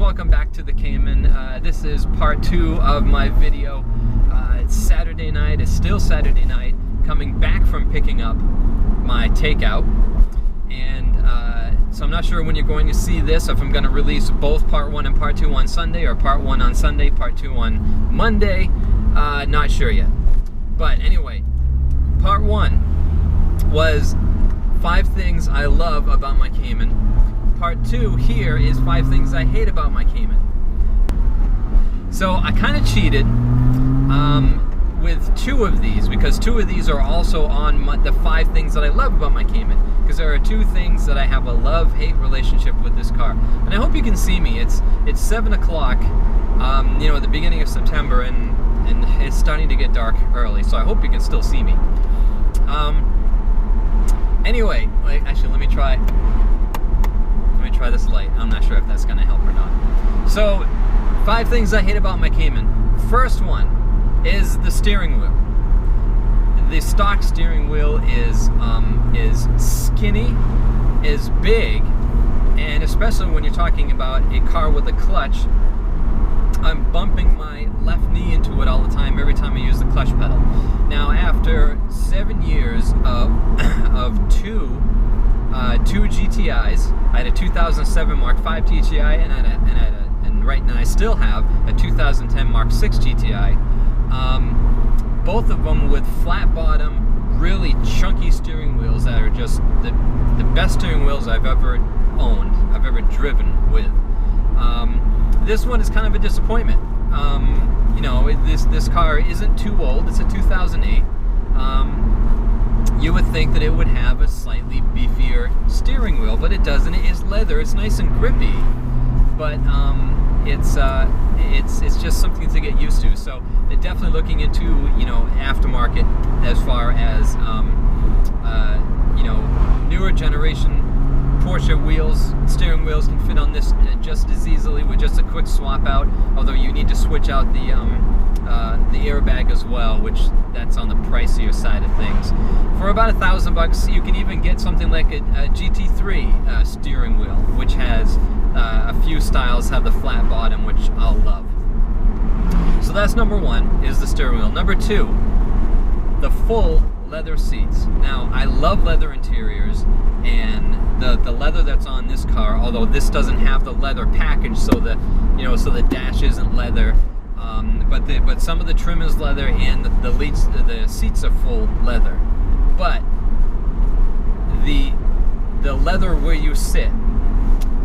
welcome back to the Cayman. This is part 2 of my video. It's Saturday night, it's still Saturday night, coming back from picking up my takeout. And so I'm not sure when you're going to see this, if I'm going to release both part 1 and part 2 on Sunday, or part 1 on Sunday, part 2 on Monday. Not sure yet. But anyway, part 1 was 5 things I love about my Cayman. Part 2 here is 5 things I hate about my Cayman. So I kind of cheated with 2 of these, because 2 of these are also on the 5 things that I love about my Cayman, because there are 2 things that I have a love-hate relationship with this car. And I hope you can see me. It's 7 o'clock, you know, at the beginning of September, and it's starting to get dark early, so I hope you can still see me. Anyway, actually, let me try this light. I'm not sure if that's going to help or not. So, 5 things I hate about my Cayman. First one is the steering wheel. The stock steering wheel is skinny, is big, and especially when you're talking about a car with a clutch, I'm bumping my left knee into it all the time every time I use the clutch pedal. Now, after 7 years of two GTIs, I had a 2007 Mark V GTI, and right now I still have a 2010 Mark VI GTI. Both of them with flat bottom, really chunky steering wheels that are just the best steering wheels I've ever owned, I've ever driven with. This one is kind of a disappointment. You know, this car isn't too old. It's a 2008. You would think that it would have a slightly beefier steering wheel, but it doesn't. It is leather. It's nice and grippy, but it's just something to get used to. So they're definitely looking into, you know, aftermarket as far as you know, newer generation Porsche wheels, steering wheels can fit on this just as easily with just a quick swap out. Although you need to switch out the airbag as well, which that's on the pricier side of things. For about $1,000, you can even get something like a GT3 steering wheel, which has a few styles have the flat bottom, which I'll love. So that's number 1, is the steering wheel. Number 2, the full leather seats. Now, I love leather interiors, and the leather that's on this car, although this doesn't have the leather package, so the dash isn't leather, but some of the trim is leather, and the seats are full leather. But the leather where you sit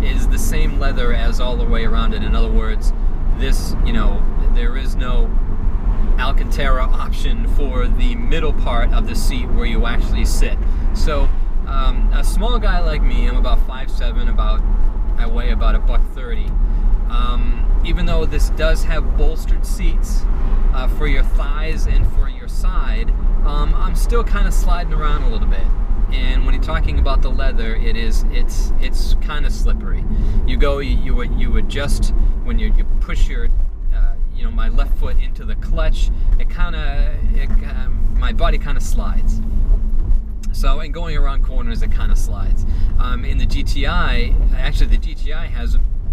is the same leather as all the way around it. In other words, this, you know, there is no Alcantara option for the middle part of the seat where you actually sit. So a small guy like me, I'm about 5'7", I weigh about $130. Even though this does have bolstered seats for your thighs and for your side, I'm still kind of sliding around a little bit. And when you're talking about the leather, it's kind of slippery. You adjust when you push your you know, my left foot into the clutch. My body kind of slides. So, and going around corners, it kind of slides. In the GTI, actually the GTI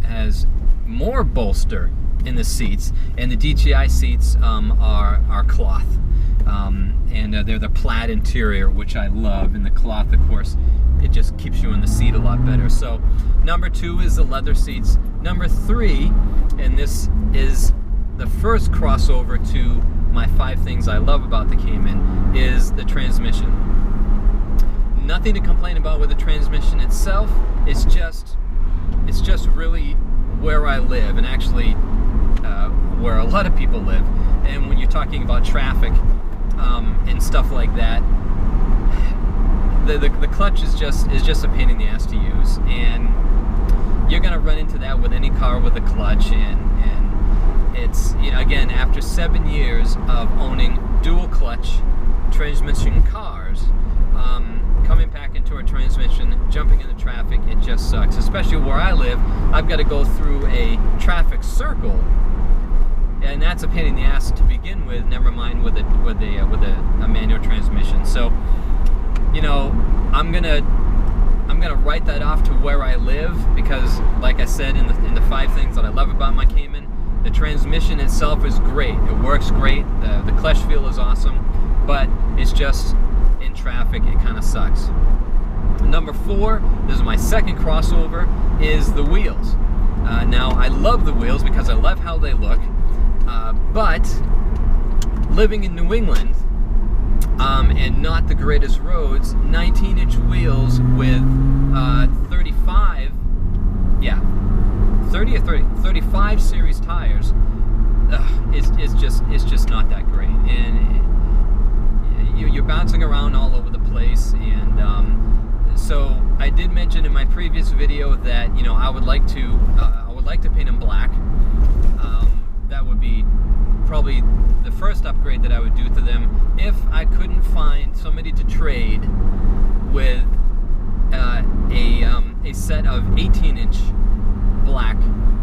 has more bolster in the seats, and the GTI seats are cloth. And they're the plaid interior, which I love, and the cloth, of course, it just keeps you in the seat a lot better. So number 2 is the leather seats. Number 3, and this is the first crossover to my 5 things I love about the Cayman, is the transmission. Nothing to complain about with the transmission itself. It's just really where I live, and actually where a lot of people live. And when you're talking about traffic and stuff like that, the clutch is just a pain in the ass to use, and you're gonna run into that with any car with a clutch. And it's, you know, again, after 7 years of owning dual clutch transmission cars, coming back into a transmission, jumping into traffic, it just sucks. Especially where I live, I've got to go through a traffic circle, and that's a pain in the ass to begin with. Never mind with a manual transmission. So, you know, I'm gonna gonna write that off to where I live, because like I said in the 5 things that I love about my Cayman, the transmission itself is great. It works great. The clutch feel is awesome, but it's just in traffic, it kind of sucks. Number 4, this is my second crossover, is the wheels. Now, I love the wheels because I love how they look, but living in New England, and not the greatest roads, 19-inch wheels with 35 series tires, it's just not that great, and you're bouncing around all over the place. And so I did mention in my previous video that, you know, I would like to paint them black. That would be probably the first upgrade that I would do to them if I couldn't find somebody to trade with a set of 18-inch black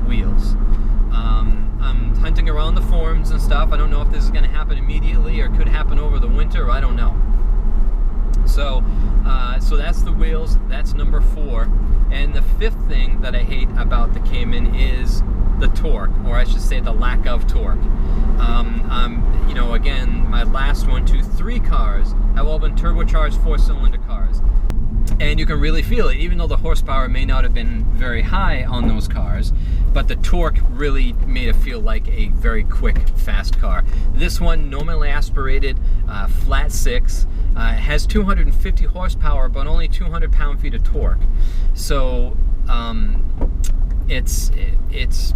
wheels. I'm hunting around the forums and stuff. I don't know if this is going to happen immediately or could happen over the winter. I don't know. So that's the wheels. That's number 4. And the 5th thing that I hate about the Cayman is the torque, or I should say the lack of torque. You know, again, my last 1, 2, 3 cars have all been turbocharged 4-cylinder cars. And you can really feel it, even though the horsepower may not have been very high on those cars, but the torque really made it feel like a very quick, fast car. This one, normally aspirated, flat 6, has 250 horsepower, but only 200 pound-feet of torque. So it's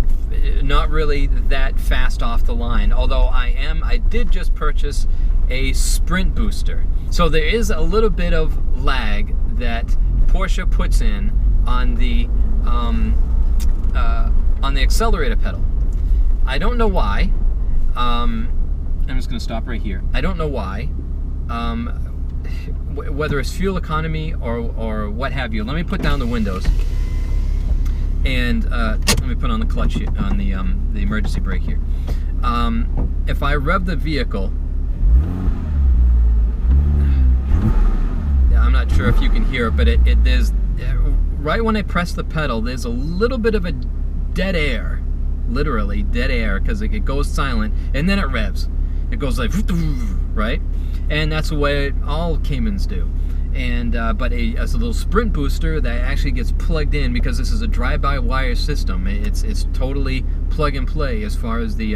not really that fast off the line, although I did just purchase a sprint booster. So there is a little bit of lag that Porsche puts in on the accelerator pedal. I don't know why. I'm just going to stop right here. I don't know why. Whether it's fuel economy or what have you. Let me put down the windows and let me put on the clutch here, on the emergency brake here. If I rev the vehicle, I'm not sure if you can hear it, but there's right when I press the pedal, there's a little bit of a dead air, literally dead air, because it goes silent and then it revs. It goes like right, and that's the way all Caymans do. And but as a little sprint booster that actually gets plugged in, because this is a drive-by-wire system. It's totally plug and play as far as the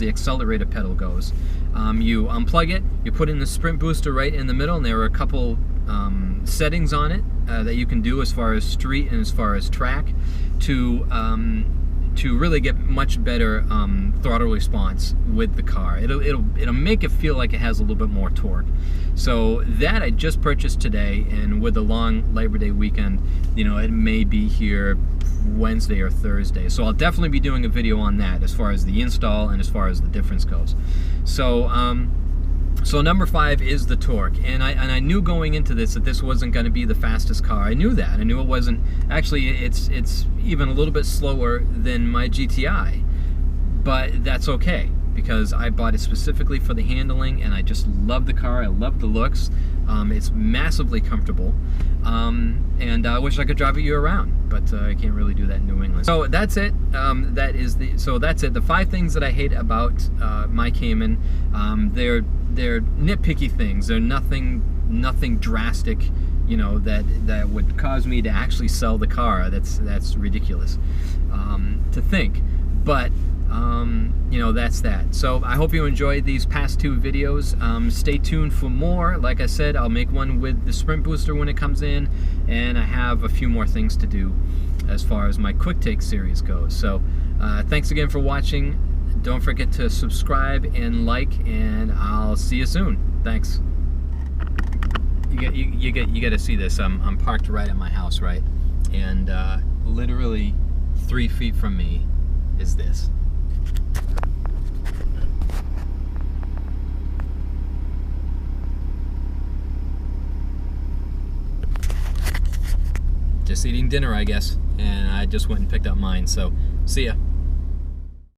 accelerator pedal goes. You unplug it, you put in the sprint booster right in the middle, and there are a couple settings on it that you can do as far as street and as far as track to really get much better throttle response with the car. It'll make it feel like it has a little bit more torque. So that I just purchased today, and with the long Labor Day weekend, you know, it may be here Wednesday or Thursday. So I'll definitely be doing a video on that as far as the install and as far as the difference goes. So so number 5 is the torque, and I knew going into this that this wasn't going to be the fastest car. I knew that. I knew it wasn't. Actually, it's even a little bit slower than my GTI, but that's okay because I bought it specifically for the handling, and I just love the car. I love the looks. It's massively comfortable, and I wish I could drive it year round, but I can't really do that in New England. So that's it. That's it. The 5 things that I hate about my Cayman. They're nitpicky things. They're nothing drastic, you know, that would cause me to actually sell the car. That's ridiculous to think, but you know, that's that. So I hope you enjoyed these past 2 videos. Stay tuned for more. Like I said, I'll make one with the sprint booster when it comes in, and I have a few more things to do as far as my quick take series goes. So thanks again for watching. Don't forget to subscribe and like, and I'll see you soon. Thanks. You get to see this. I'm parked right at my house, right, and literally 3 feet from me is this. Just eating dinner, I guess, and I just went and picked up mine. So, see ya.